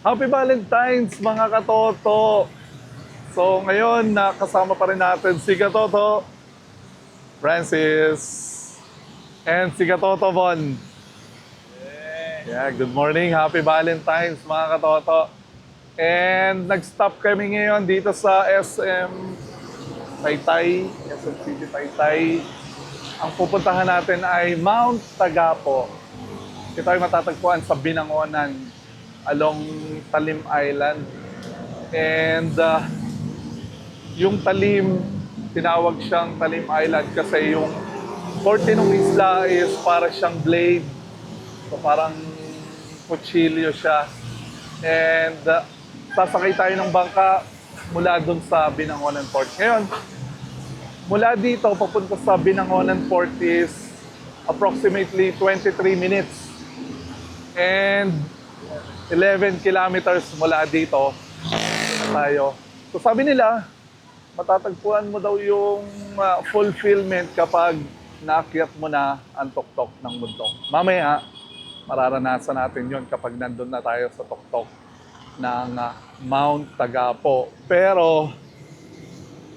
Happy Valentine's mga katoto! So ngayon, nakasama pa rin natin si Katoto Francis and si Katoto Von. Yeah, good morning. Happy Valentine's mga katoto. And nag-stop kami ngayon dito sa SM Taytay, SM City Taytay. Ang pupuntahan natin ay Mount Tagapo. Ito ay matatagpuan sa Binangonan along Talim Island. And yung Talim, tinawag siyang Talim Island kasi yung korte ng isla is para siyang blade. So parang kutsilyo siya. And sasakay tayo ng bangka mula dun sa Binangonan Port. Ngayon, mula dito papunta sa Binangonan Port is approximately 23 minutes. And 11 kilometers mula dito tayo. So sabi nila, matatagpuan mo daw yung fulfillment kapag naakyat mo na ang tuktok ng bundok. Mamaya, mararanasan natin yon kapag nandun na tayo sa tuktok ng Mount Tagapo. Pero,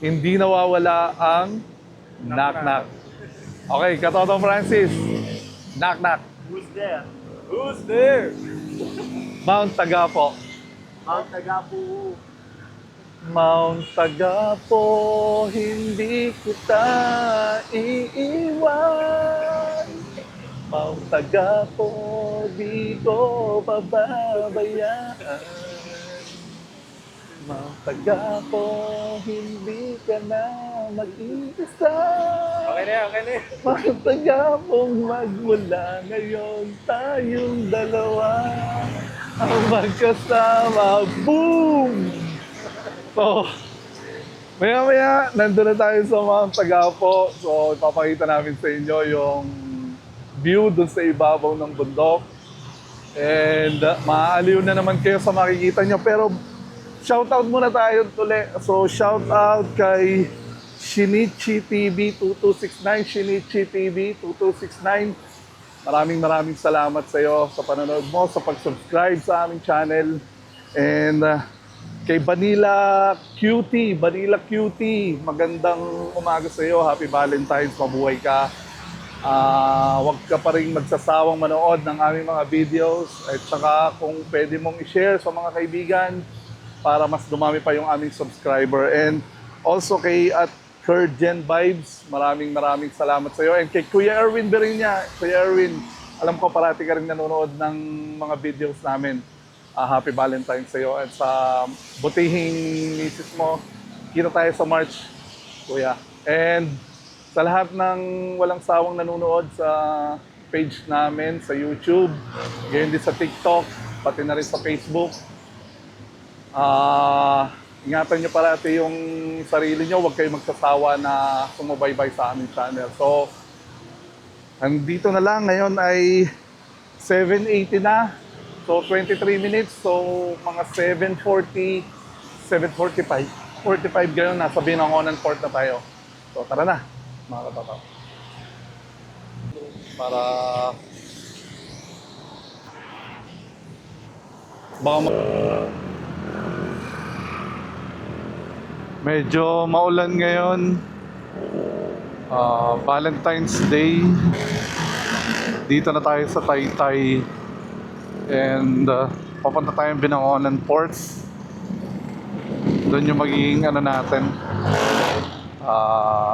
hindi nawawala ang knock-knock. Okay, Katoto Francis, knock-knock. Who's there? Who's there? Mount Tagapo. Mount Tagapo. Mount Tagapo, hindi kita iiwan. Mount Tagapo, di ko pababayaan. Mount Tagapo, hindi ka na mag-iisa. Okay na, okay na. Mount Tagapo, magmula ngayon tayong dalawa. Ang magkasama, boom! So, maya-maya, nandun na tayo sa Mount Tagapo. So, ipapakita namin sa inyo yung view dun sa ibabaw ng bundok. And maaaliw na naman kayo sa makikita nyo. Pero, shoutout muna tayo tuli. So, shoutout kay Shinichi TV 2269. Shinichi TV 2269. Maraming salamat sa iyo sa panonood mo, sa pag-subscribe sa aming channel. And kay Vanilla Cutie, magandang umaga sa iyo. Happy Valentine's, mabuhay ka. Huwag ka pa rin magsasawang manood ng aming mga videos. At saka kung pwede mong i-share sa mga kaibigan para mas dumami pa yung aming subscriber. And also kay Kurgen Vibes, maraming salamat sa iyo. And kay Kuya Erwin Berinya, Kuya Erwin, alam ko parati ka rin nanonood ng mga videos namin. Happy Valentine's sa iyo. At sa butihing misis mo, kita tayo sa March, Kuya. And sa lahat ng walang sawang nanonood sa page namin sa YouTube, gayon din sa TikTok, pati na rin sa Facebook. Ingatan nyo parati yung sarili nyo, huwag kayong magsasawa na sumubaybay sa aming channel. So, andito na lang. Ngayon ay 7:80 na. So, 23 minutes. So, mga 7:40, 7:45. 45 gayon, nasa Binangonan Port na tayo. So, tara na, mga katoto. Para baka medyo maulan ngayon. Valentine's Day. Dito na tayo sa Taytay. And papunta tayong Binangonan Ports. Doon yung magiging ano natin.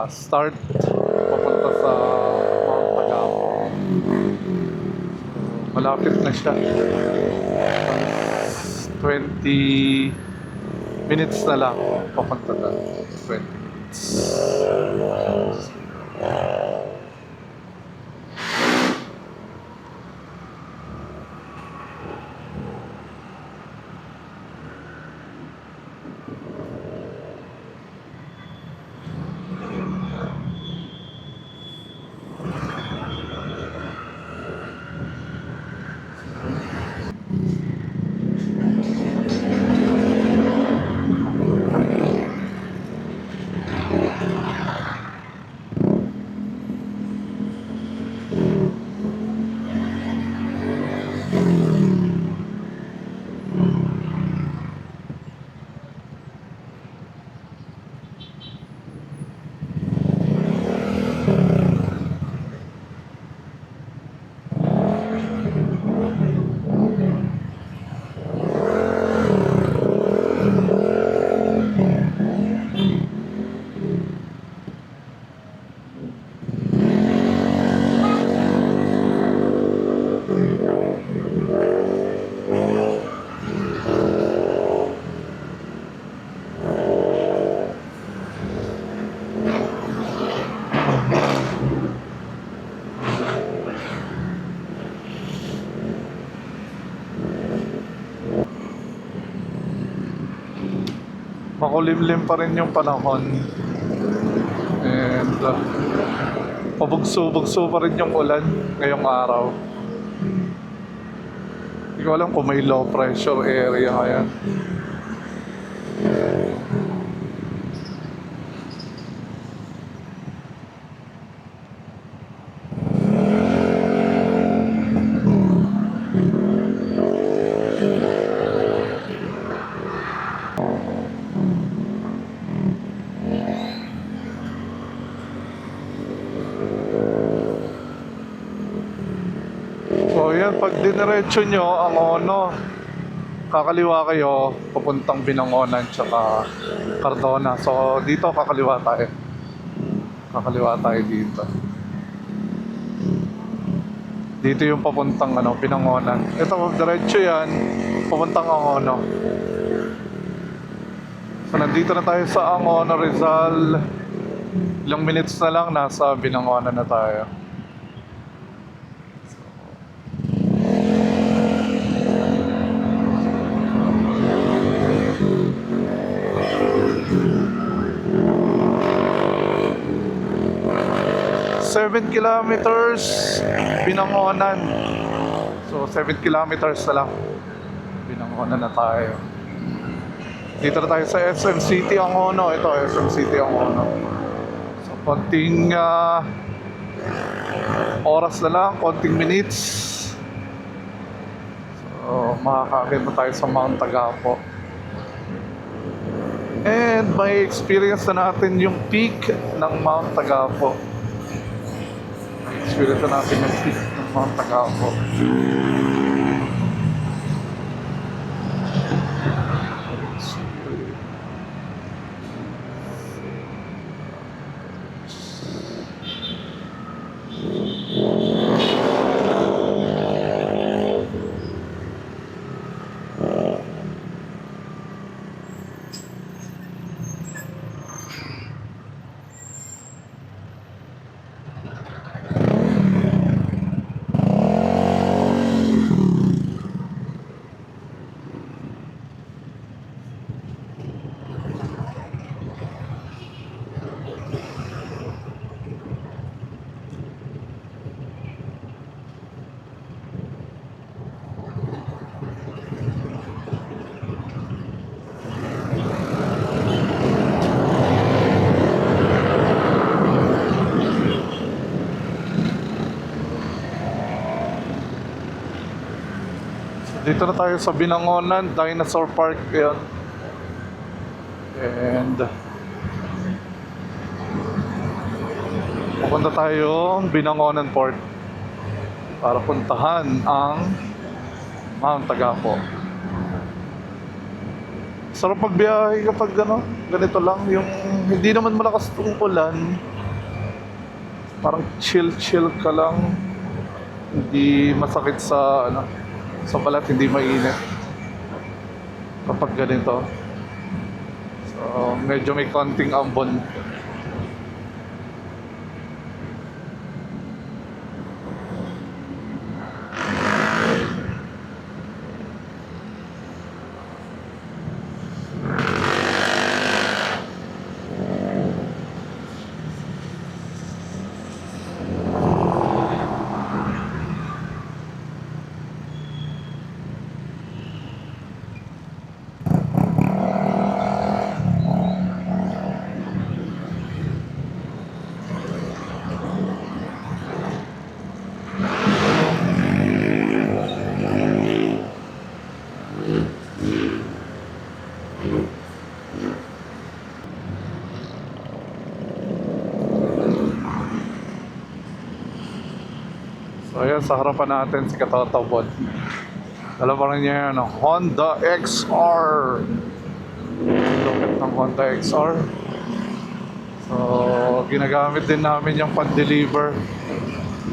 Start. Papunta sa Mount Tagapo. Malapit na siya. 20 minutes na lang papunta na. 20 minutes. makulimlim pa rin yung panahon. And pabugso-bugso pa rin yung ulan ngayong araw. Hindi ko alam kung may low pressure area kaya. So yan, pag diniretso nyo ang Ono, kakaliwa kayo papuntang Binangonan tsaka Cardona. So dito kakaliwa tayo. Kakaliwa tayo dito. Dito yung papuntang Binangonan. Ito diretso yan, papuntang Angono. So nandito na tayo sa Angono, Rizal. Ilang minutes na lang nasa Binangonan na tayo. 7 kilometers Binangonan. So 7 kilometers na lang Binangonan na tayo. Dito na tayo sa SM City Angono. Ito SM City Angono. So konting oras na lang, konting minutes. So makakakit na tayo sa Mount Tagapo. And may experience na natin yung peak ng Mount Tagapo. Experience na natin yung peak ng Mount Tagapo. Dito na tayo sa Binangonan, Dinosaur Park yan. And pupunta tayong Binangonan Port para puntahan ang Mount Tagapo. Sarap magbiyahe kapag ganito lang, yung hindi naman malakas itong ulan. Parang chill ka lang, hindi masakit sa sa balat, hindi mainit kapag ganito. So medyo may konting ambon. So ayan, sa harapan natin si Katatawad. Dala pa rin niya yan, Honda XR. Lupit ng Honda XR. So ginagamit din namin yung pan-deliver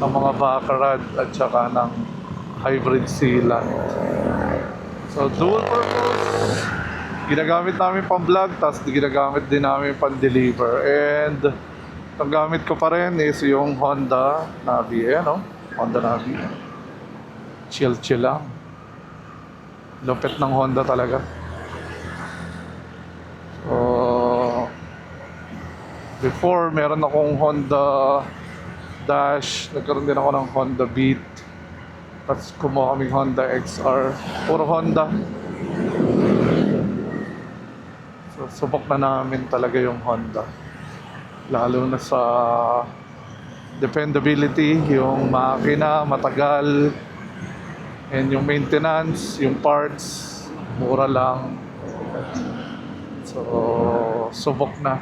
ng mga Baccarat at saka ng hybrid sealant. So dual purpose. Ginagamit namin pang-vlog, tapos ginagamit din namin pang-deliver. And ang gamit ko pa rin is yung Honda Navi, Honda Navi. Chill lang. Lupit ng Honda talaga. So Before, meron akong Honda Dash. Nagkaroon din ako ng Honda Beat. Tapos kumuha kaming Honda XR. Puro Honda. So, subok na namin talaga yung Honda. Lalo na sa dependability, yung makina, matagal, and yung maintenance, yung parts, mura lang. So, subok na.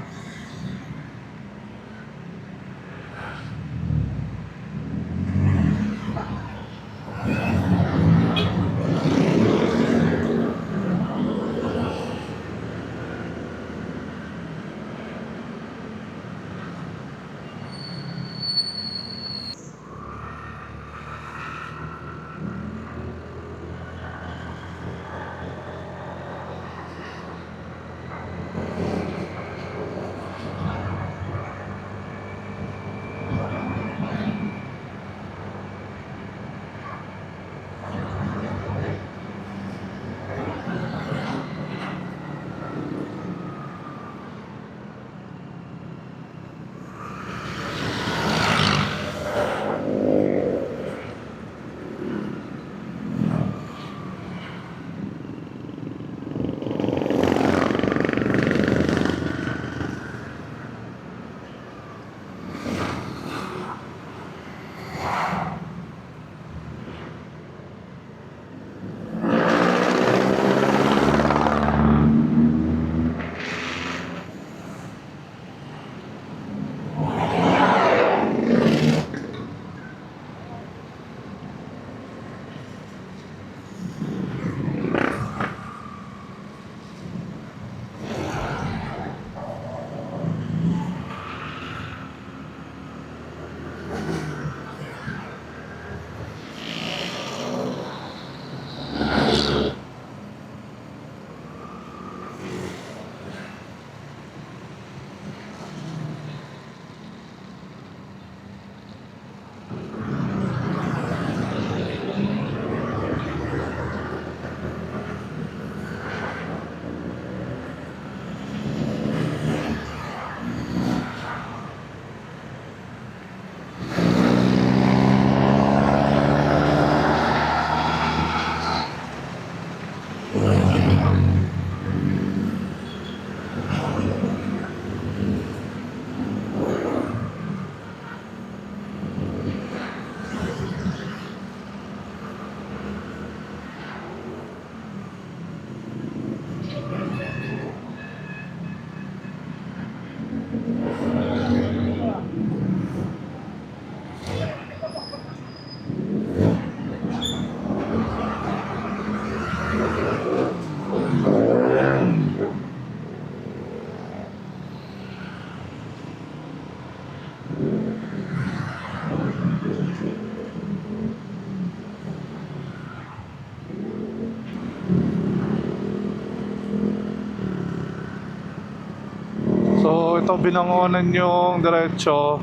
So, ito binangonan yung diretso,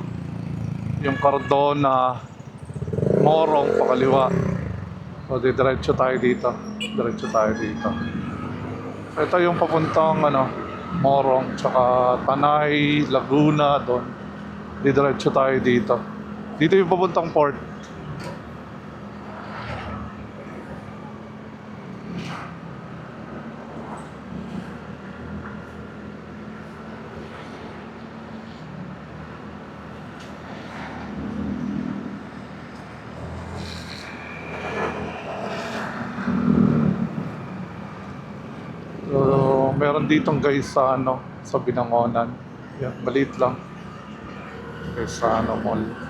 yung Cardona, Morong, pakaliwa. So, diretso tayo dito. Diretso tayo dito. So, ito yung papuntang Morong, tsaka Tanay, Laguna, doon. Diretso tayo dito. Dito yung papuntang port. So, meron ditong guys sa sa Binangonan. Yan, maliit lang. Guys sa mall.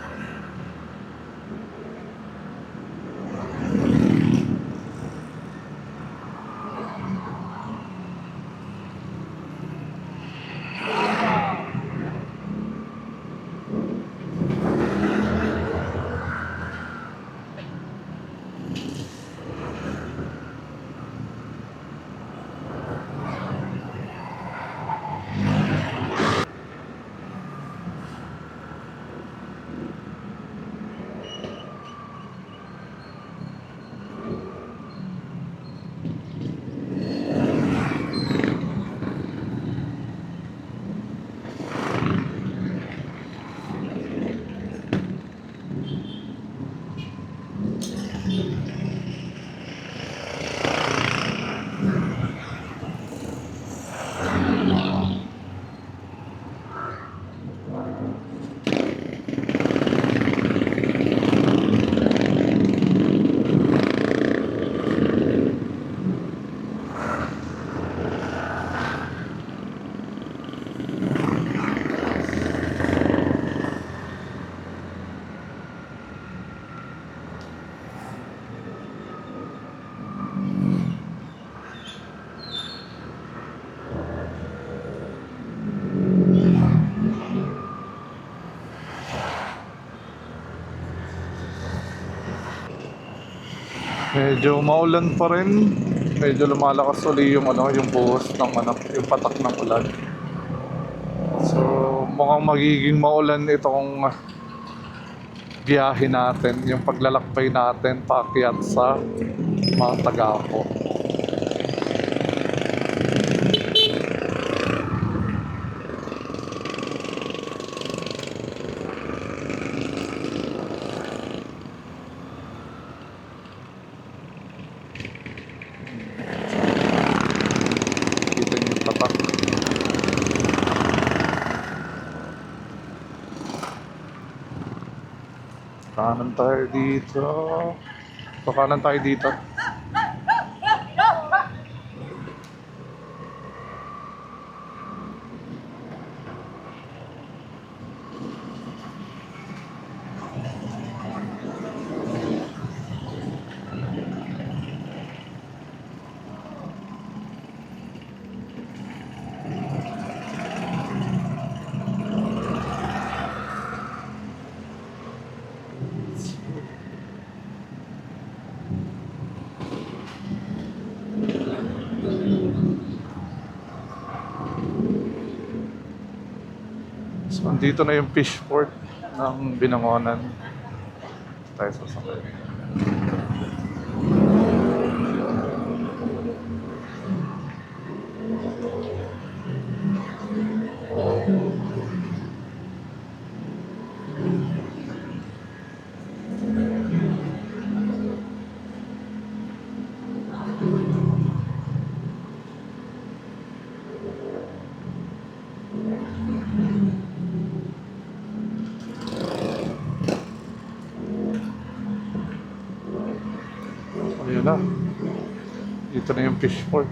Medyo maulan pa rin. Medyo lumalakas uli yung yung buhos ng yung patak ng ulan. So, mukhang magiging maulan itong biyahe natin, yung paglalakbay natin paakyat sa mga Tagapo. Kita niyo yung patak. Kanan tayo dito. Kanan tayo dito. So, andito na yung fish port ng Binangonan. Tayo sasakay. Ayun na. Dito na yung fish port.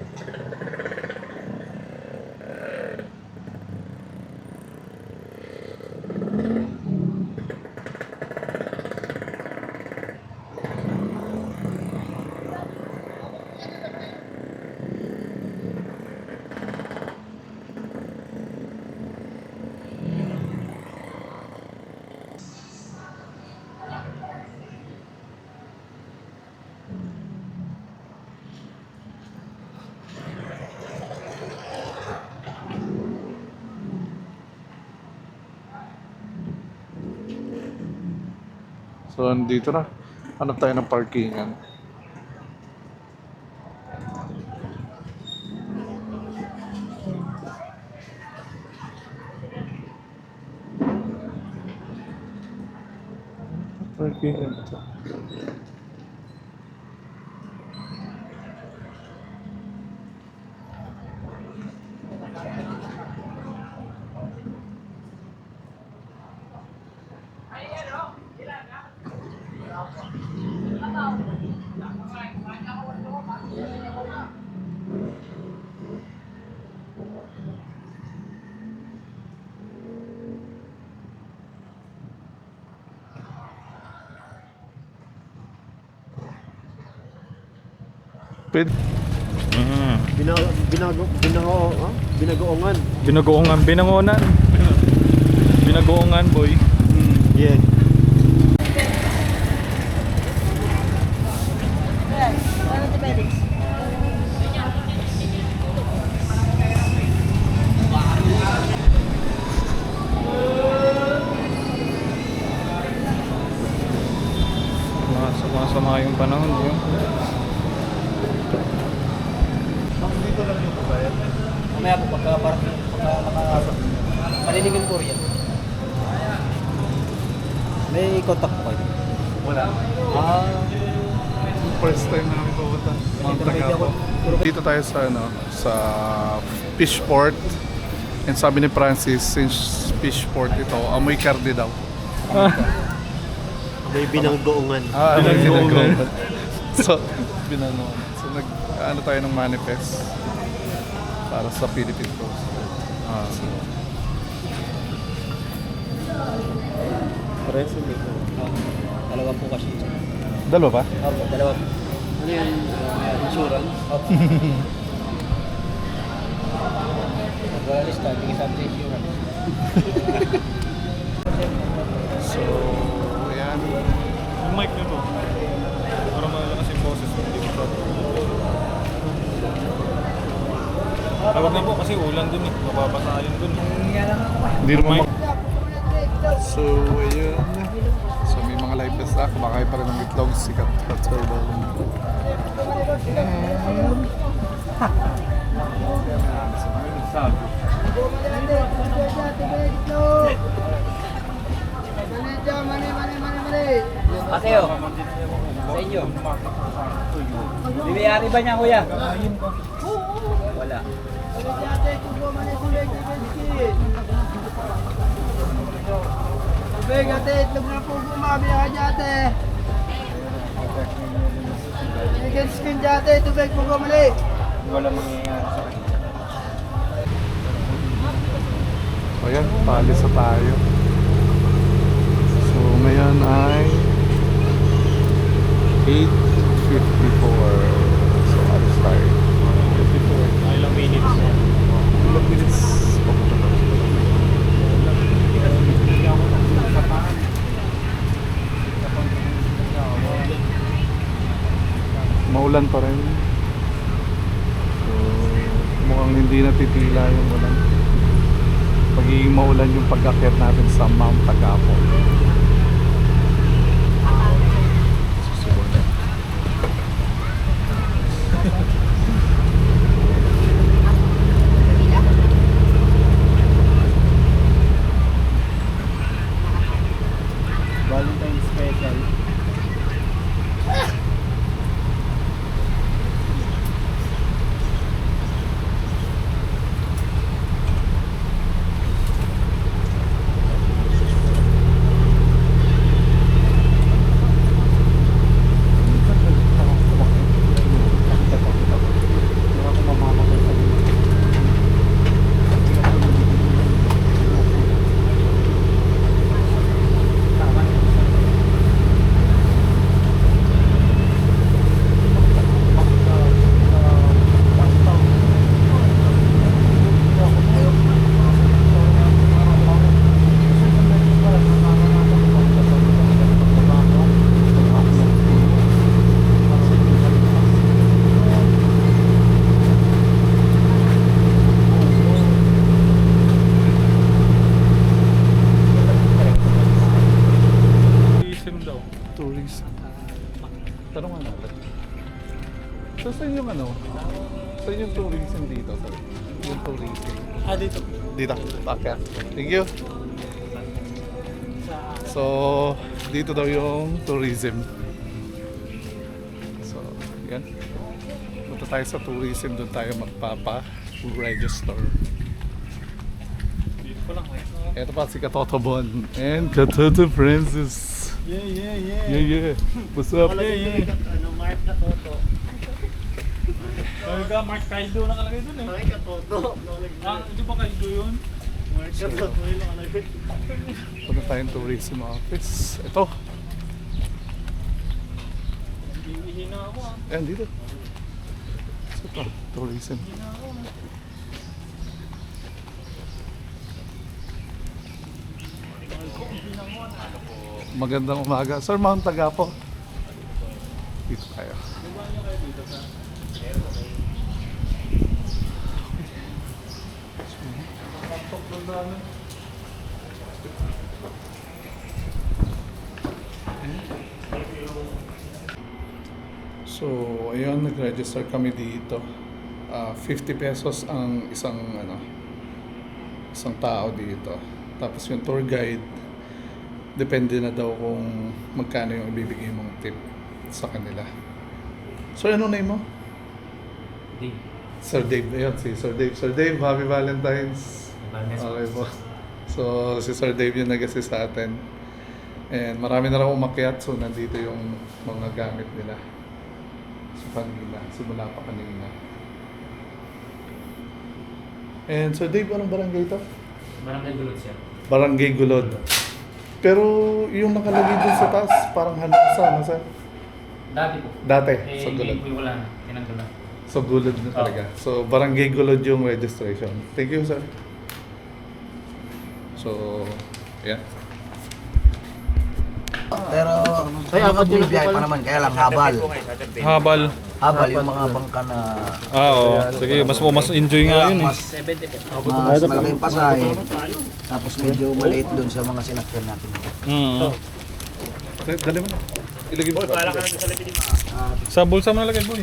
So, andito na. Hanap tayo ng parkingan. Parkingan ito. Pwede. Binagoongan. Binagoongan, binangonan. Binagoongan, boy. Yeah. Sama yung panahon, yun. Dito lang yung babayan. Mamaya po, pagka paniningin po riyan. May contact po kayo? Wala. First time na namin pupunta. Mga Tagapo. Dito tayo sa sa fish port. And sabi ni Francis, since fish port ito, amoy karne daw. May binanggoongan. Binangonan. So, binangonan. So, ano tayo ng manifest para sa Philippine Coast. So, Pares, hindi po. Dalawa po kasi. dalawa ba? Opo, dalawa po. Ano yan? Insurance? Opo. Wala lista, tingin sa insurance. So, ayan. Yung mic nyo to. Para malakas yung boses ng likod. Tawag na po kasi ulan dun eh. Mababasa yun dun. Hindi naman So, ayun. So, may mga live best na. Kumakain pa rin ng itlog. Sikat at turbo. Mateo, sa inyo. Bibiyari ba niya, kuya? Wala. Tubig, ate, itlog na po bumabili ka dyan, Chicken skin dyan, tubig po bumali. Wala mangyayari sa kanya. So, ayan. Palis na tayo. So, ngayon ay 8:54. So, alis tayo. 54. Ilang minutes. Ilang minutes? Papunta na. Maulan pa rin. So, mukhang hindi natitila yung ulan. Pagiging maulan yung pag-akyat natin sa Mount Tagapo. Susunod. Valentine special. Tourism daw. Tourism. Tanong natin. So, saan yung ano? Saan yung tourism dito? Sir? Yung tourism. Dito. Dito. Okay. Thank you. So, dito daw yung tourism. So, yan. Punta tayo sa tourism. Doon tayo magpapa-register. Dito pa lang. Ito pa si Katoto Bon and Katoto Francis. Yeah. Yeah, yeah. What's up? Yeah. Ano, Mark na toto. Talaga, Mark Kaido nakalagay dun eh. Mark na toto. Ito ba Kaido yun? Mark na toto yung nakalagay. Punta tayong tourism office. Ito. Hihina ako ah. Ayan, dito. So, ito. Tourism. Magandang umaga. Sir, Mount Tagapo. Dito tayo. So, ayun, nag-register kami dito. 50 pesos ang isang tao dito. Tapos yung tour guide, depende na daw kung magkano yung ibibigay mong tip sa kanila. So, ano name mo? Dave. Sir Dave. Ayun, si Sir Dave. Sir Dave, happy Valentine's. Okay po. So, si Sir Dave yung nag-assist sa atin. And marami na raw umakyat. So, nandito yung mga gamit nila. So, kanina. Simula pa kanina. And Sir Dave, anong barangay ito? Barangay Gulod siya. Barangay Gulod. Pero yung nakalagay dun sa taas, parang Hanasa, nasa? Dati po. Dati, Eh, sa Gulod. hindi po wala na. Tinanggal na. So, Gulod na talaga. So, Barangay Gulod yung registration. Thank you, sir. So, yeah. Pero Ay, apat yung biyahe pa naman, kaya lang habal. Habal. Habal yung mga bangka na Oo. Sige, mas enjoy nga yun eh. mas malaking pasahe. Tapos medyo maliit doon sa mga sinakyan natin. Dali mo na. Ilagay mo. Sa bulsa mo nalagay, boy.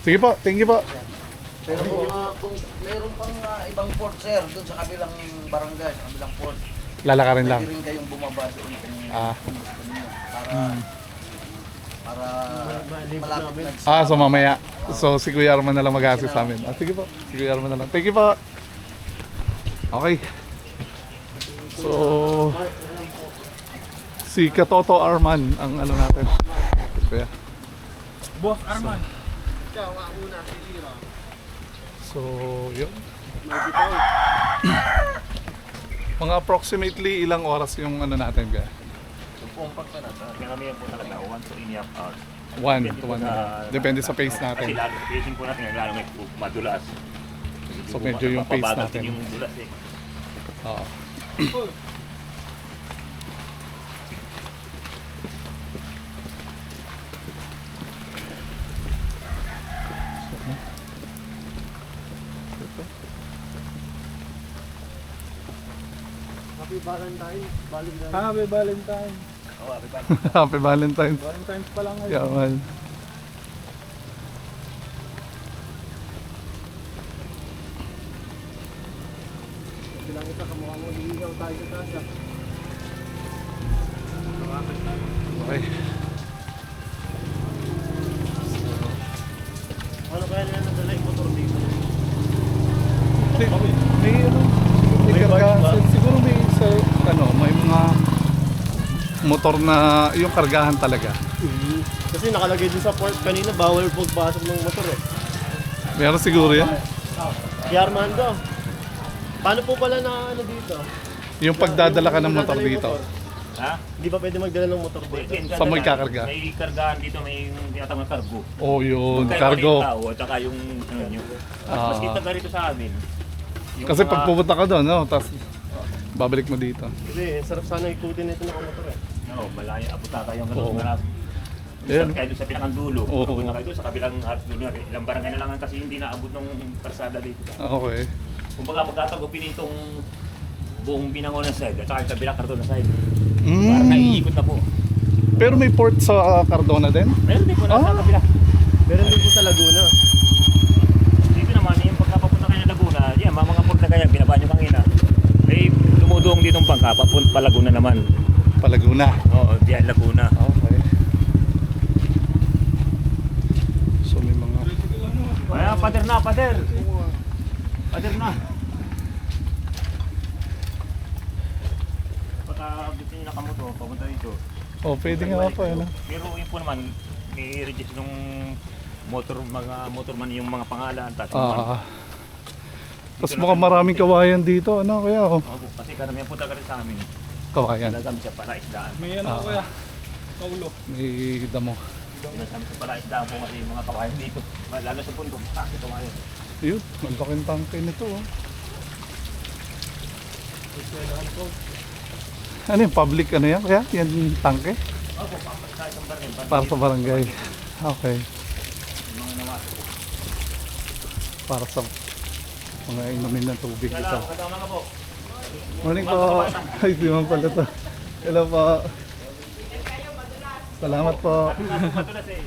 Sige po, thank you po. Pero kung mayroon pang ibang port, sir, doon sa kabilang barangay, sa kabilang port, Lalakarin lang. pwede rin kayong bumaba doon kung Ah. para malapit na. So mamaya. So si Kuya Arman na lang mag-assist sa amin. Sige po. Si Kuya Arman na lang. Thank you po. Okay. So si Katoto Arman ang ano natin. Kuya. Boss Arman. So yun. Mga approximately ilang oras yung ano natin kaya? Kami po talaga 1 to 1.5 hours. 1 to 1. Depende sa pace Kasi natin. lalo pacing po natin, lalo may madulas. So medyo yung pace Mapabagal natin. din yung dulas eh. Oo. Happy Valentine. Valentine. Happy Valentine. Happy Valentine's. Valentine's pa lang ngayon. Yeah, man. Kailangan kita kamukha mo. Ligaw tayo sa taas. Okay. Ano kaya nila nadala yung motor dito? May ano, may karga. Siguro may sa ano, may mga motor na yung kargahan talaga. Kasi nakalagay din sa port kanina, bawal pagpasok ng motor eh. Meron siguro yan. Si Armando, paano po pala na ano dito? Yung pagdadala ka ng motor dito. Ha? Hindi ba pwede magdala ng motor dito? Pwede, Saan mo ikakarga? May kargahan dito, may tinatawag na cargo. Oh, yun. Kaya Cargo. yung tao, at saka yung ano nyo. Mas kita ka rito sa amin. Yung Kasi mga- pag pupunta ka doon, no, tapos babalik mo dito. Kasi sarap sana ikutin nito ng motor eh. Oo, malayo, abot na tayo Oo. hanggang mga Ayan. kayo doon sa pinakang dulo. Oo. Abot na kayo doon sa kabilang harap dulo. Ilang barangay na lang kasi hindi naabot ng parsada dito. Okay. Kung baga magtatagupin itong buong Binangon na side at saka yung kabilang Cardona side. Mm. Parang naiikot na po. Pero may port sa Cardona din? Meron din po nasa Ah. kabila. Meron din po sa Laguna. Dito naman, yung pagkapapunta kayo ng Laguna, yan, mga port na kaya, binaba nyo kanina. Eh, dumudong dito ang bangka, pa Laguna naman. Palaguna. Oo, diyan Laguna. Okay. So may mga... Kaya, pader na, pader! Pader na! Pagka gusto nyo nakamoto, papunta dito. Oh, pwede nga po, ano? Pero yun po naman, i-register nung mga motorman yung mga pangalan. Tapos mukhang maraming kawayan dito, ano kaya? Oh, Kasi karamihan po talaga rin sa amin. kawayan. Ginagamit siya para isdaan. May ano ko kaya? Kaulo. May damo. Ginagamit siya para isdaan po kasi yung mga kawayan dito. Lalo sa pundo, kasi kawayan. Yun, ang laking tangke nito. Oh. Ano yung public ano yan? Kaya yan yung tangke? Opo, sa isang barangay. Para sa barangay. Okay. Yung mga nawasa. Para sa mga inumin ng tubig Kaya ito. lang, kasama ka po. Morning po. Ay, di man pala to. Hello po. Salamat po. Matulas eh.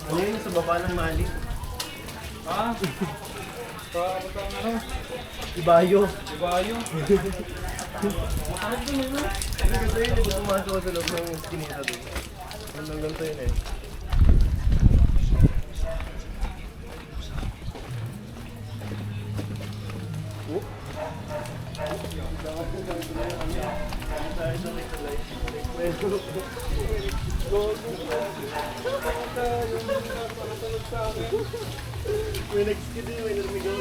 Ano yun sa baba ng Mali? Ah? Butang ano? Ibayo. Ibayo. Kasi yun, pumasok ko sa loob ng skinita doon. Hanggang ganito yun eh. Oh. May nag-skid din, may namigaw.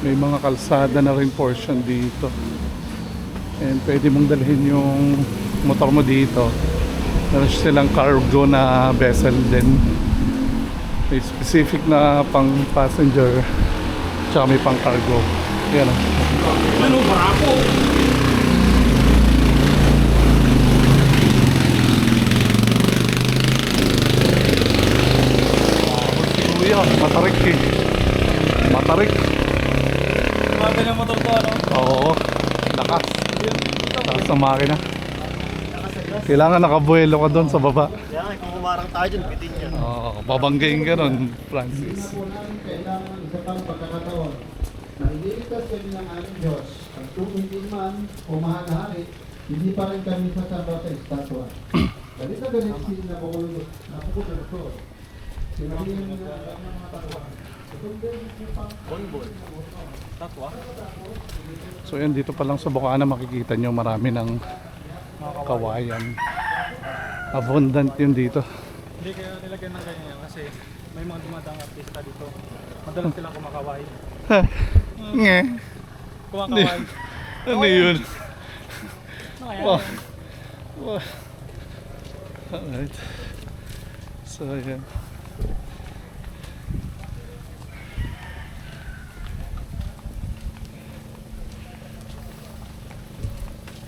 May mga kalsada na rin portion dito. And pwede mong dalhin yung motor mo dito. Meron silang cargo na vessel din. May specific na pang passenger tsaka may pang cargo. Yan o. Ano, barako? Kuya, matarik eh. Matarik. Mga ganyan motor to, ano? Oo. Lakas. Lakas ng makina. Kailangan nakabuelo ka doon sa baba. Kaya nga, kung umarang tayo dyan, bitin yan. Oo, babanggain ka nun, Francis. Kailangan ng isa pang pagkakataon na ililigtas kami ng aming Diyos at kung hindi man pumahalaari, hindi pa rin kami sasamba sa estatwa. Galit na galit si Nabucodonosor. Sinabihin niya ang mga tatwa. So yan, dito pa lang sa Bukana makikita nyo marami ng kawayan. Abundant yun dito. Hindi kaya nilagyan ng ganyan yan kasi may mga dumadang artista dito. Madalas silang kumakaway. Nge. Kumakaway. Ano yun? Ano kaya? Wow. Wow. Alright. So yan.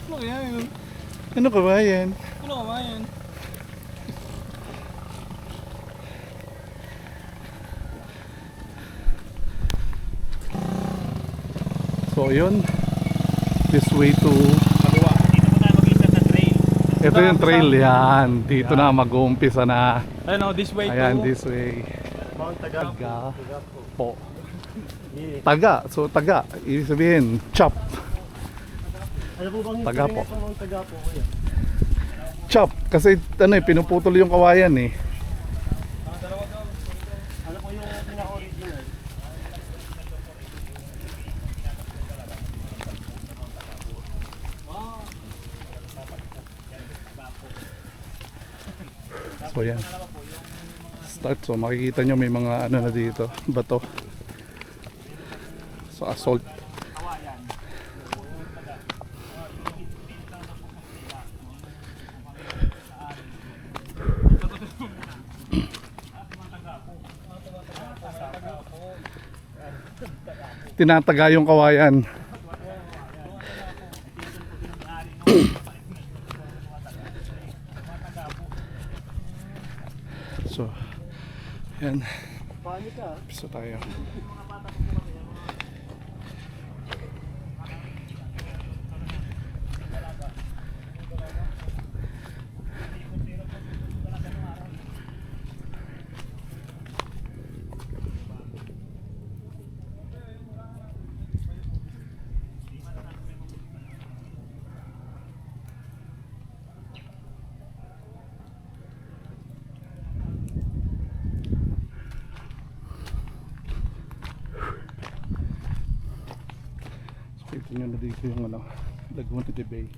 Ano kaya yun? Ano kawayan? Ano kaya yan? So yun. This way to... Kaliwa. Dito po tayo mag-isip na trail. Ito yung trail yan. Dito na mag-uumpisa na. Ayun, this way Ayan, to... this way. Mount Taga. Taga. Po. Taga. So taga. Ibig sabihin, chop. Ano po bang Taga history po. nga sa Mount Taga po, kuya? Chop. Kasi ano eh, pinuputol yung kawayan eh. Ano po yung pinaka-original? So yan. Start. So makikita nyo may mga ano na dito. Bato. So assault. Tinataga yung kawayan. So, yan. Paano ka? Pisa tayo. Kita nyo na dito yung ano, Laguna de Bay.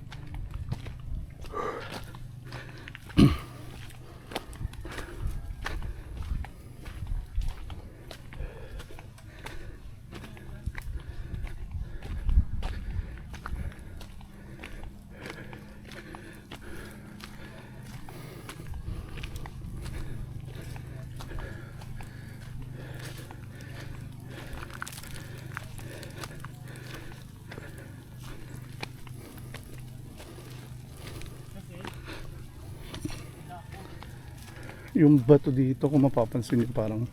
Yung bato dito kung mapapansin niyo parang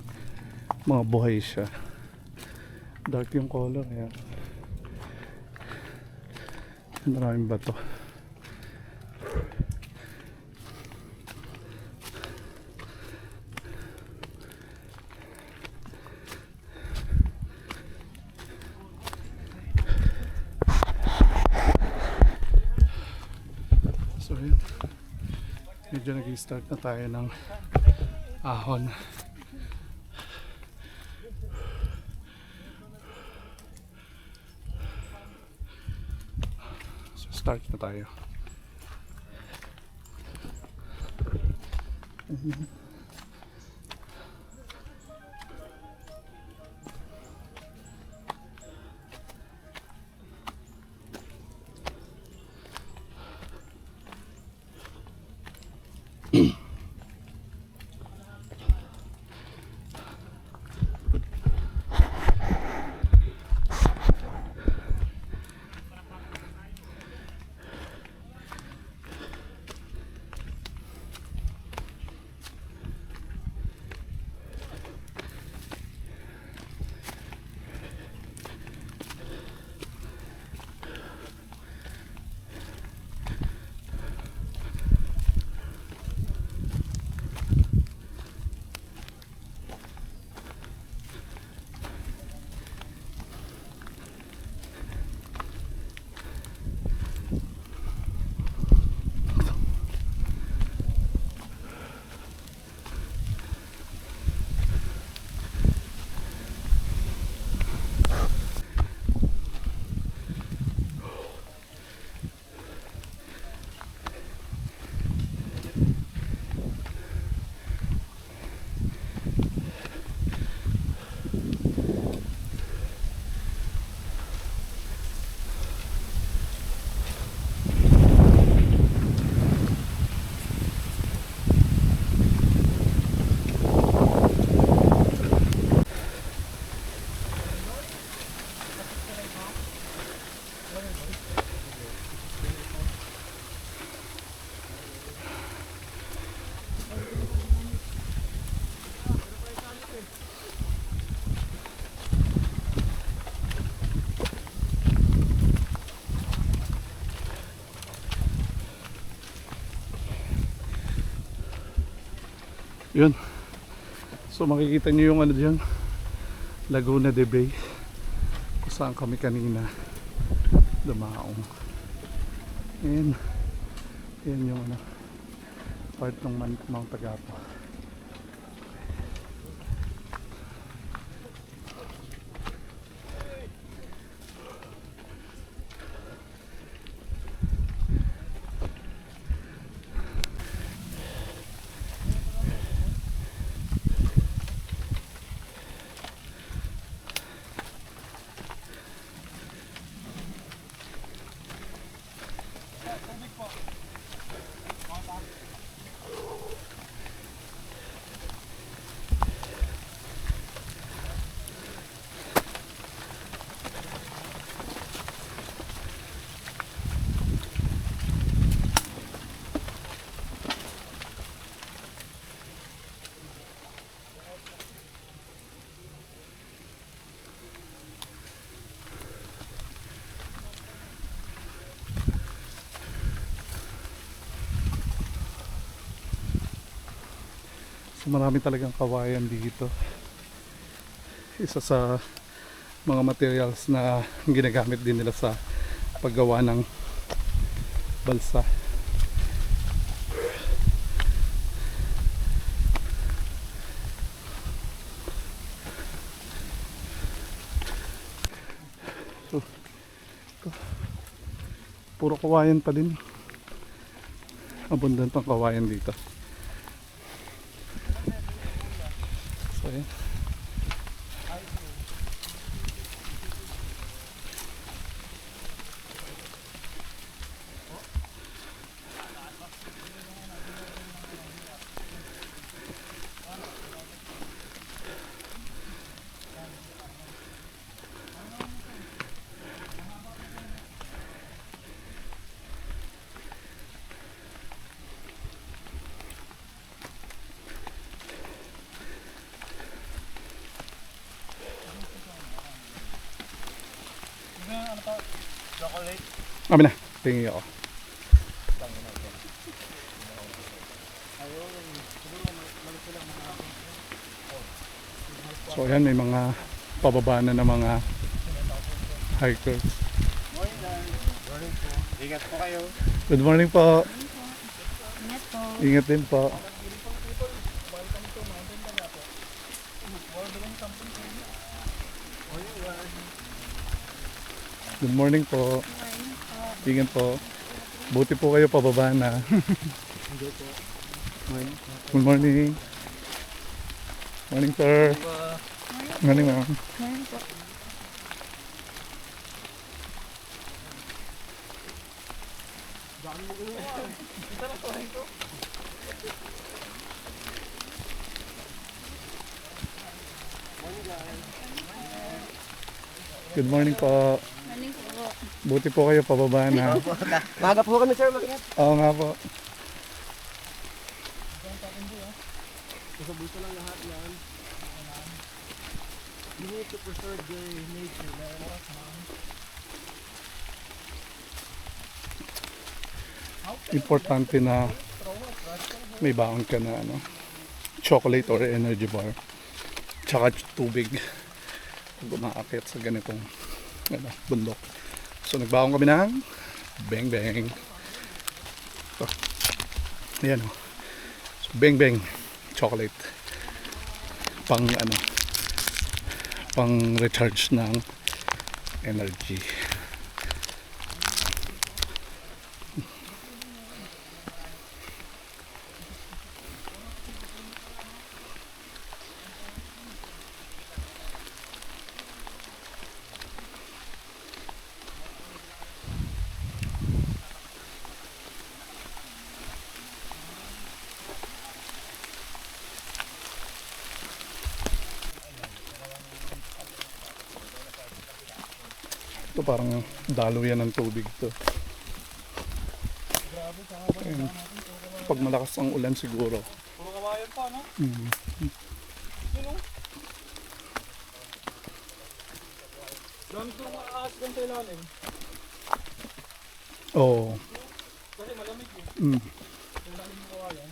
mga buhay siya. Dark yung color kaya maraming bato. So yun, medyo medyo nag-start na tayo ng ahon. So start na tayo. Yun. So makikita nyo yung ano dyan, Laguna de Bay, kung saan kami kanina dumaong. And yan yung ano, part ng Mount Agapo. So marami talagang kawayan dito. Isa sa mga materials na ginagamit din nila sa paggawa ng balsa. So, ito. Puro kawayan pa din. Abundant ang kawayan dito. So, ayan. Amin na, tingin ako. So ayan, may mga pababa na ng mga hikers. Ingat po kayo. Good morning po. Ingat po. Ingat din po. Good morning po. Ingat po. Buti po kayo pababa na. Good morning. Morning, sir. Morning, ma'am. Good morning po. Morning po. Buti po kayo pababa na. Maga po kami sir, mag-ingat. Oo nga po. Kasabuto lang lahat yan. You need to preserve the nature. Importante na may baon ka na ano, chocolate or energy bar. Tsaka tubig. Pag umaakyat sa ganitong ano, bundok. So nagbaon kami ng bang bang. So, ayan o. So, bang bang chocolate. Pang ano, pang recharge ng energy. Ito parang daluyan ng tubig to. Ayan. Pag malakas ang ulan siguro. Puro kawayan pa, no? Dami ko mga ahas doon sa ilalim. Oo. Kasi malamig eh. Mm. Sa ilalim ng kawayan.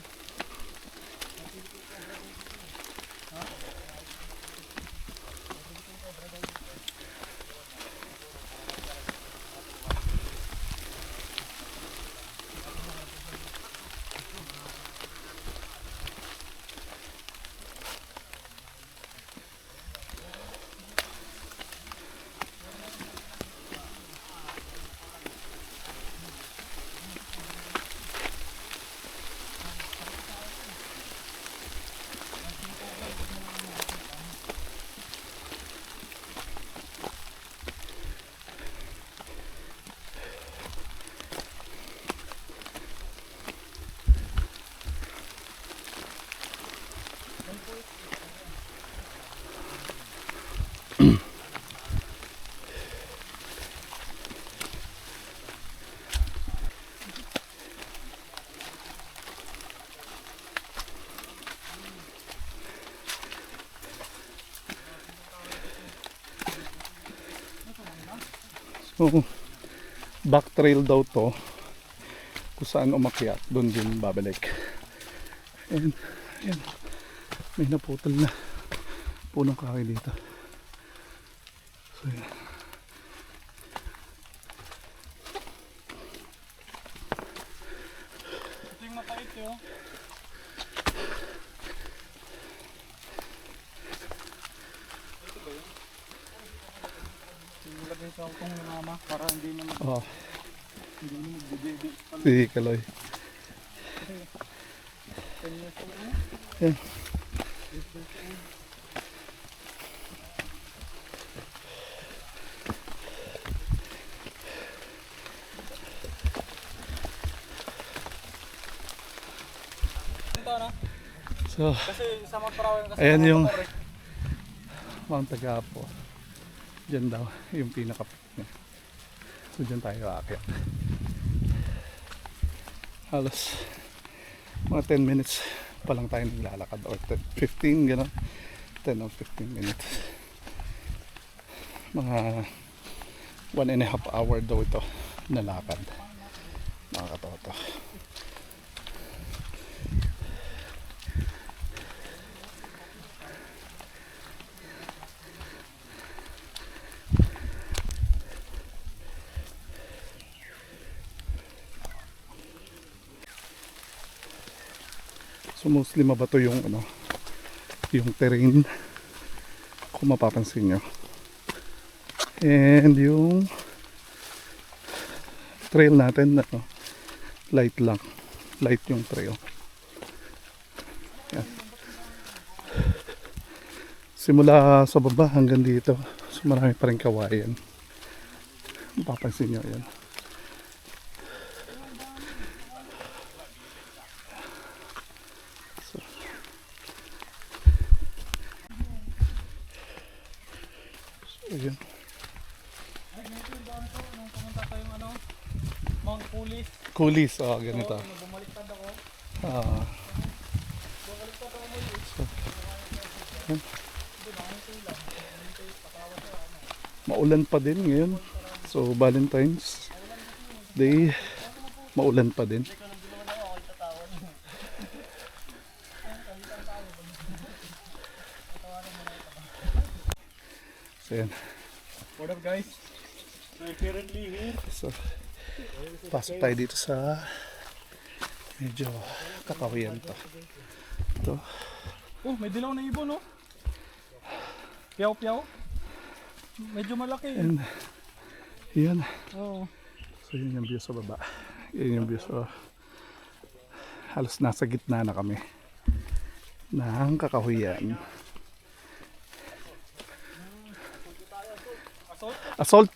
So, back trail daw to. Kung saan umakyat, doon din babalik. And, ayan. May naputol na punong kahoy dito. So, ayan. Ito yung mapait yun. Ilagay sa utong ni mama para hindi na Oh, magbibigay. si Kaloy. Ayan. Ito na. So, Kasi sa mga parawan kasi ayan mga yung motor eh. Mount Tagapo. Diyan daw yung pinaka-peak niya. So diyan tayo aakyat. Halos mga 10 minutes pa lang tayo naglalakad or 15 gano'n. 10 or 15 minutes. Mga 1.5 hour daw ito na lakad. Mga katoto. So mostly mabato yung ano, yung terrain kung mapapansin nyo. And yung trail natin, ano, light lang. Light yung trail. Yan. Simula sa baba hanggang dito. So marami pa rin kawayan. Mapapansin nyo yan. Ayan. Nung pumunta tayong ano, Mount Pulis. Coolies, ganito. Bumaliktad ako. Ah. Maulan pa din ngayon. So Valentine's Day, maulan pa din. So yan. What up guys? We're currently here. So, pasok tayo dito sa medyo kakawian to. Ito. Oh, may dilaw na ibon, no? Piyaw-piyaw. Medyo malaki. And yan. Oo. So yun yung view sa baba. Yun yung view sa halos nasa gitna na kami ng kakahuyan. Assault.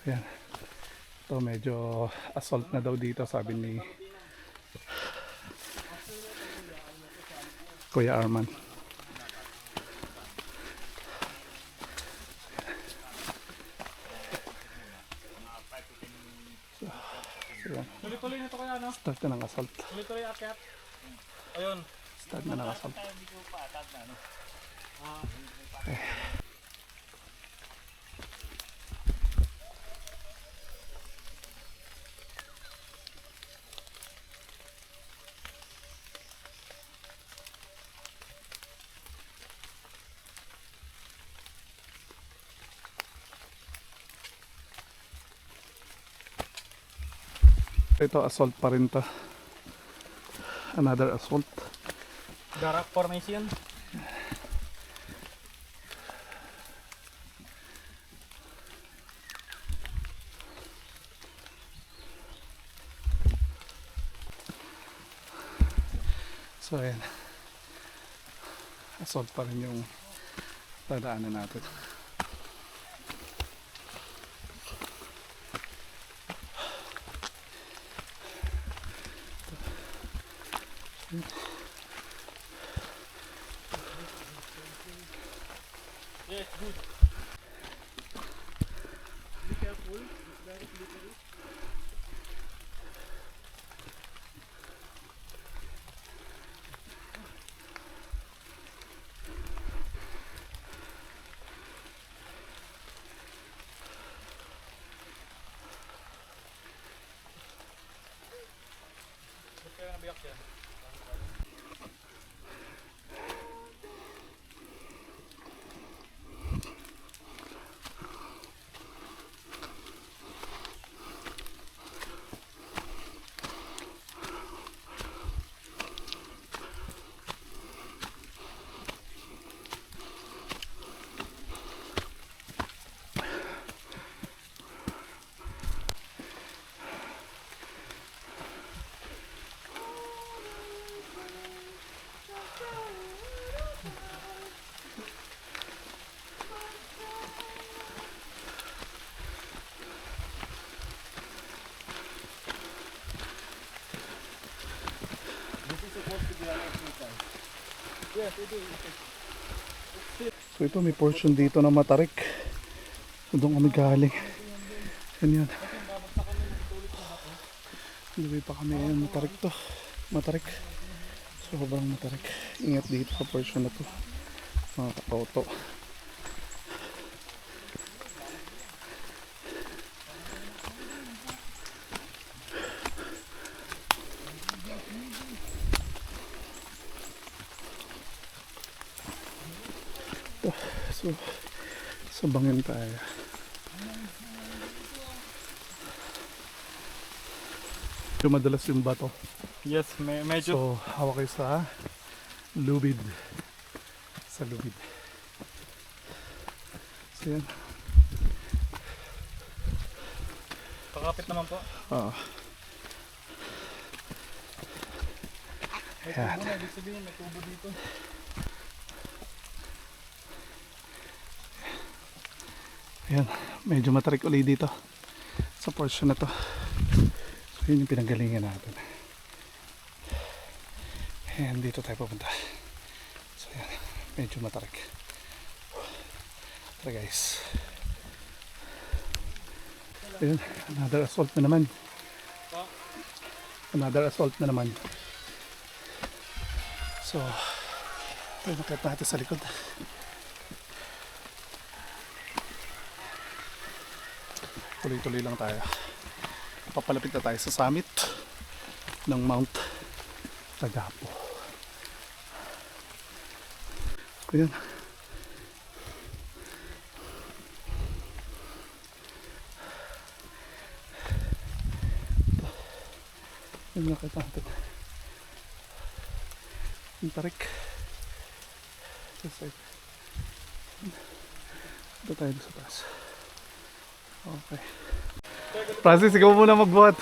Yan. Ito medyo assault na daw dito, sabi ni Kuya Arman. So yan. Tuloy-tuloy na to kaya, no? Start na ng assault. Tuloy-tuloy akyat. Ayun. Start na ng assault. Okay. Ito assault pa rin to. Another assault. Garak formation. So ayan. Assault pa rin yung dadaanan natin. Yes, good. Be careful. Very slippery. Kaya nabiyak yan. So ito may portion dito na matarik. So doon kami galing. Yan yan. Hindi pa kami yan, matarik to. Matarik. Sobrang matarik. Ingat dito sa portion na to. Mga kapoto. So So, sabangin tayo. Madalas yung bato. Yes, medyo. So, hawak kayo sa lubid. Sa lubid. So, yan. Pakapit naman po. Oo. May Ayan. tubo na, ibig sabihin may tubo dito. Ayan, medyo matarik ulit dito sa portion na to. So yun yung pinanggalingan natin. Ayan, dito tayo pupunta. So ayan, medyo matarik. Tara guys. Ayan, another assault na naman. Another assault na naman. So, ito yung nakita natin sa likod. Tuloy-tuloy lang tayo. Papalapit na tayo sa summit ng Mount Tagapo. Ayan. Ito yung nakita natin. Yung tarik. Ito tayo sa taas. Okay. Francis, ikaw muna magbuhat.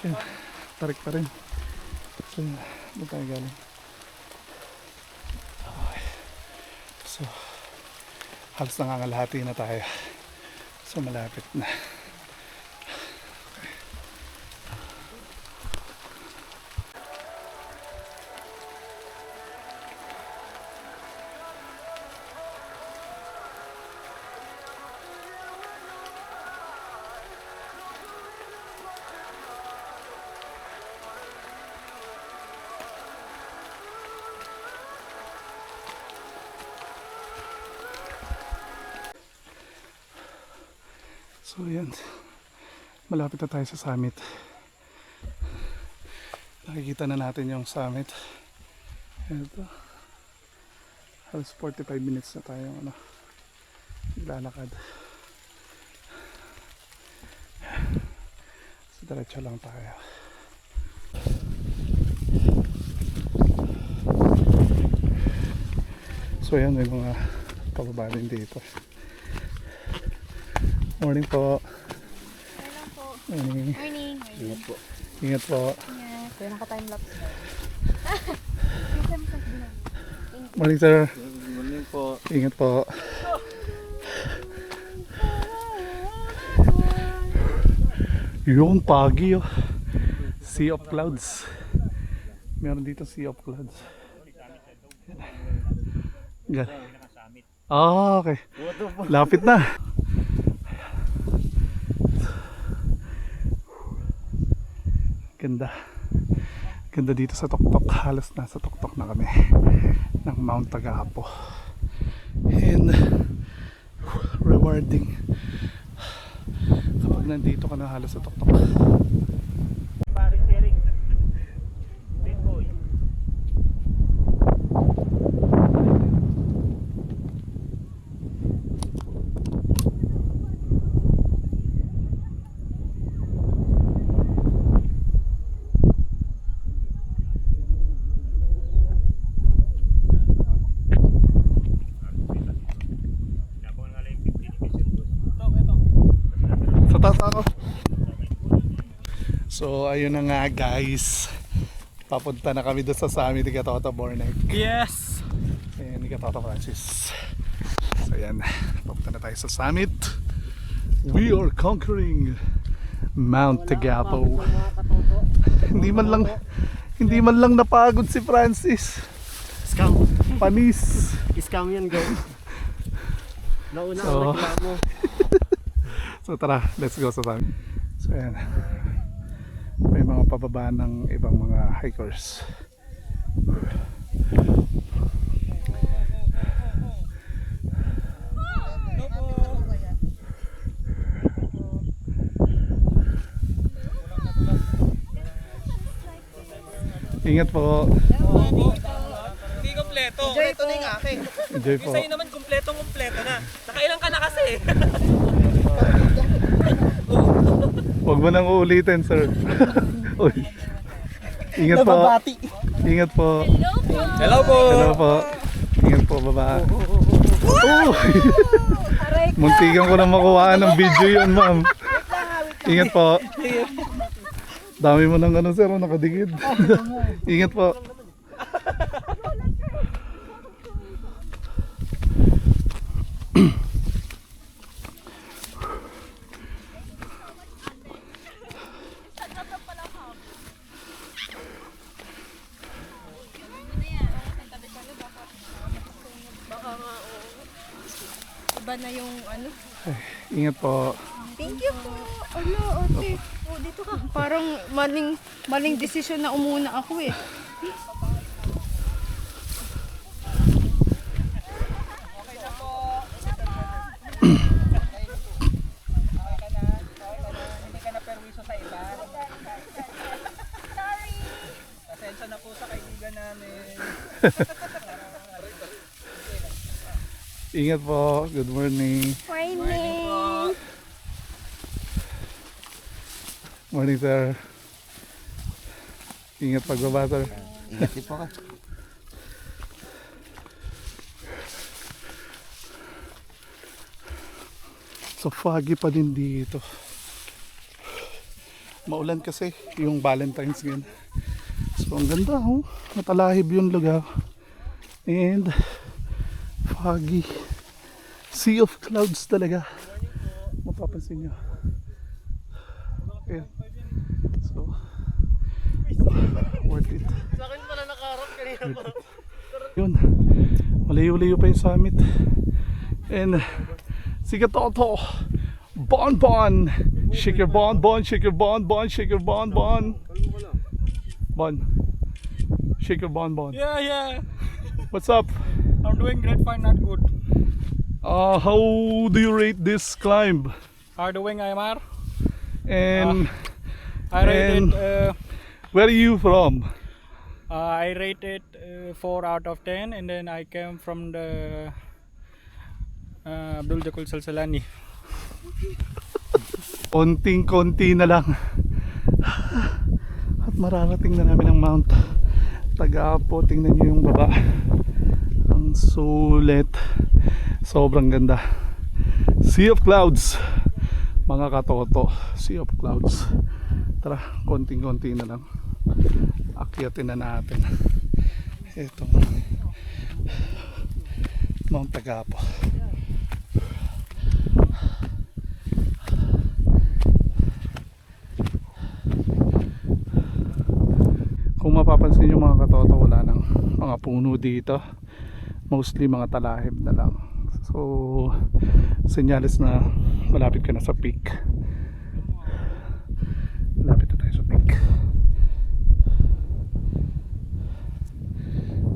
Yan, tarik pa rin. So, doon tayo galing. Okay. So, halos nangangalahati na tayo. So, malapit na. So yan, malapit na tayo sa summit. Nakikita na natin yung summit. Ito, halos 45 minutes na tayo lalakad. So diretso lang tayo. So yan, may mga pababa din dito. Morning po. Morning po. Morning. Morning. Ingat po. Ingat po. Yes. Kaya naka-timelapse na. Morning sir. Morning po. Ingat po. Yung pagi oh. Sea of clouds. Meron dito sea of clouds. Yan. Ah, okay. Lapit na. Ganda. Ganda dito sa tuktok. Halos nasa tuktok na kami ng Mount Tagapo. And rewarding kapag nandito ka na halos sa tuktok. Sa taas ako. So ayun na nga guys, papunta na kami doon sa summit ni Katoto Bornek. Yes! Ayan ni Katoto Francis. So ayan, papunta na tayo sa summit. We are conquering Mount Tagapo. Hindi man lang napagod si Francis. Scam. Panis. Scam yan, go. Nauna So, ang reklamo. So tara, let's go sa summit. So ayan, may mga pababa ng ibang mga hikers. Ingat po. kumpleto. Ito na yung akin. Enjoy po. Sa'yo naman kumpleto na. Nakailang ka na kasi. Huwag mo nang uulitin, sir. Uy. Ingat po. Ingat po. Hello po. Hello po. Ingat po, baba. Oh! Muntikan ko na makuhaan ng video yun, ma'am. Ingat po. Dami mo ng ano, sir, nakadikit. Ingat po. Iba na yung ano. Ingat po. Thank you po. Ano, ate. Oh, dito ka. Parang maling desisyon na umuna ako eh. Hindi ka na perwiso sa iba. Pasensya na po sa kaibigan namin. Ingat po. Good morning. Morning. Morning, sir. Ingat pagbaba, sir. Ingat din po ka. So foggy pa din dito. Maulan kasi yung Valentine's ngayon. So ang ganda, oh. Matalahib yung lugar. And foggy. Sea of clouds talaga. Mapapansin nyo. Ayan. So worth it. Sa akin pala nakaharap kanina pa. Yun. Malayo-layo pa yung summit. And Sigatoto. Bon Bon. Shake your bon bon. Shake your bon bon. Shake your bon bon. Bon. Shake your bon bon. Yeah. What's up? I'm doing great, fine, not good. How do you rate this climb? Are doing IMR? And I rate And- it. where are you from? I rate it 4 out of 10, and then I came from the Abdul Jakul Salsalani. Konting-konti na lang. At mararating na namin ang Mount Tagapo. Tingnan nyo yung baba. Ang sulit. Sobrang ganda. Sea of clouds. Mga katoto. Sea of clouds. Tara, konting-konti na lang. Akyatin na natin. Itong Mount Tagapo. Kung mapapansin nyo mga katoto, wala nang mga puno dito. Mostly mga talahib na lang. So senyales na malapit ka na sa peak. Malapit na tayo sa peak.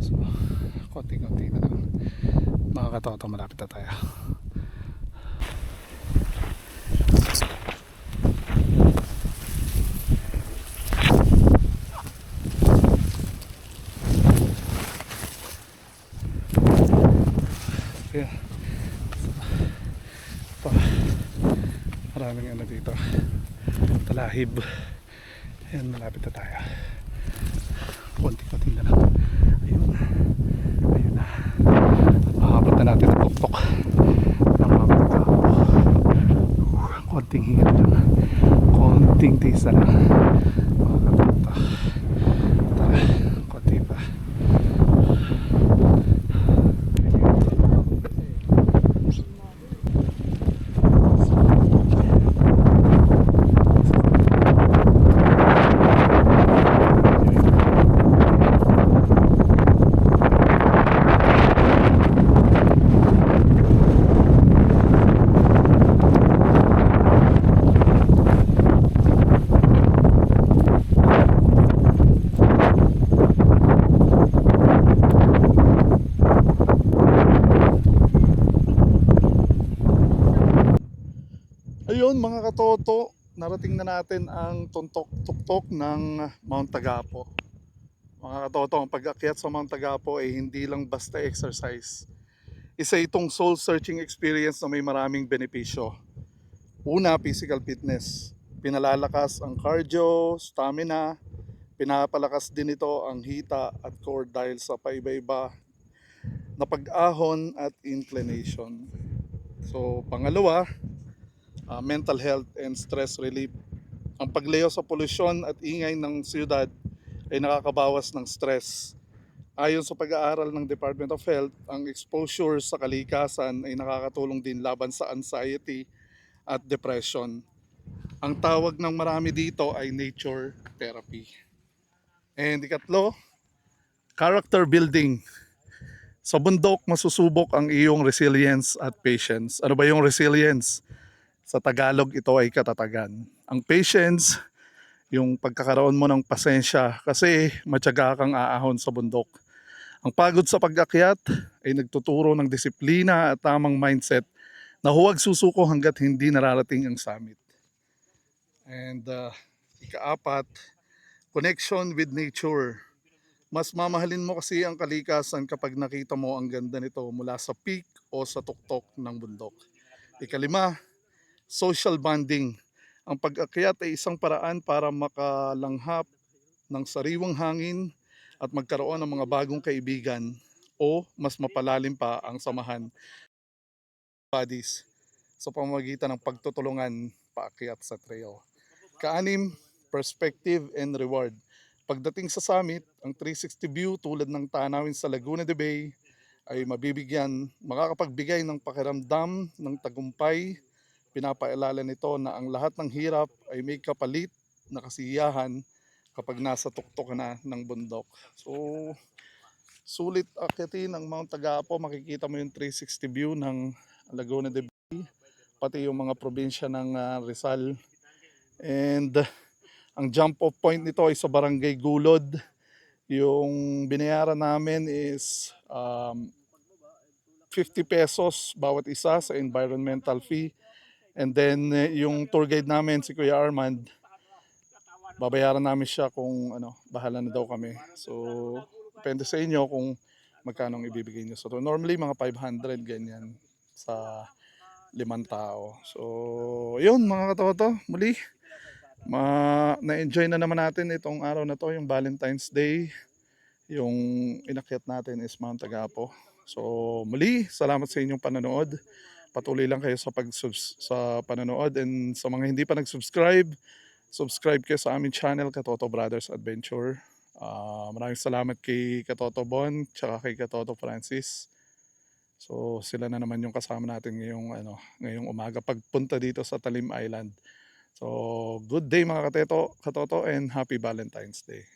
So konti-konti na lang mga katoto, malapit na tayo. Kaya pa maraming ano dito, talahib. Ayan, malapit na tayo. Konti-konti na lang. Ayun na. Mahabot na natin ang tuktok ng mga Tagapo. Konting hingat lang, konting tiis na lang mga katoto. Tara, konti pa. Ayun mga katoto, narating na natin ang tuktok ng Mount Tagapo. Mga katoto, ang pag-akyat sa Mount Agapo ay hindi lang basta exercise. Isa itong soul-searching experience na may maraming benepisyo. Una, physical fitness. Pinalalakas ang cardio, stamina, pinapalakas din ito ang hita at core dahil sa paiba-iba na pag-ahon at inclination. So, pangalawa, mental health and stress relief. Ang paglayo sa polusyon at ingay ng siyudad ay nakakabawas ng stress. Ayon sa pag-aaral ng Department of Health, ang exposure sa kalikasan ay nakakatulong din laban sa anxiety at depression. Ang tawag ng marami dito ay nature therapy. And ikatlo, character building. Sa bundok, masusubok ang iyong resilience at patience. Ano ba yung resilience? Sa Tagalog, ito ay katatagan. Ang patience, yung pagkakaroon mo ng pasensya kasi matyaga kang aahon sa bundok. Ang pagod sa pag-akyat ay nagtuturo ng disiplina at tamang mindset na huwag susuko hanggat hindi nararating ang summit. And ikaapat, connection with nature. Mas mamahalin mo kasi ang kalikasan kapag nakita mo ang ganda nito mula sa peak o sa tuktok ng bundok. Ikalima, social bonding. Ang pag-akyat ay isang paraan para makalanghap ng sariwang hangin at magkaroon ng mga bagong kaibigan o mas mapalalim pa ang samahan buddies sa pamamagitan ng pagtutulungan paakyat sa trail. Kaanim, perspective and reward. Pagdating sa summit, ang 360 view tulad ng tanawin sa Laguna de Bay ay makakapagbigay ng pakiramdam ng tagumpay. Pinapaalala nito na ang lahat ng hirap ay may kapalit na kasiyahan kapag nasa tuktok na ng bundok. So, sulit akyatin ang Mount Agapo. Makikita mo yung 360 view ng Laguna de Bay, pati yung mga probinsya ng Rizal. And ang jump off point nito ay sa Barangay Gulod. Yung binayaran namin is 50 pesos bawat isa sa environmental fee. And then yung tour guide namin, si Kuya Armand, babayaran namin siya kung bahala na daw kami. So, depende sa inyo kung magkano ang ibibigay niyo. So, normally mga 500 ganyan sa 5 tao. So, yun mga katoto, muli. Na-enjoy na naman natin itong araw na to, yung Valentine's Day. Yung inakyat natin is Mount Agapo. So, muli, salamat sa inyong panonood. Patuloy lang kayo sa panonood, and sa mga hindi pa nag-subscribe, subscribe kayo sa aming channel, Katoto Brothers Adventure. Maraming salamat kay Katoto Bon tsaka kay Katoto Francis. So sila na naman yung kasama natin ngayong umaga pagpunta dito sa Talim Island. So good day mga Katoto and happy Valentine's Day.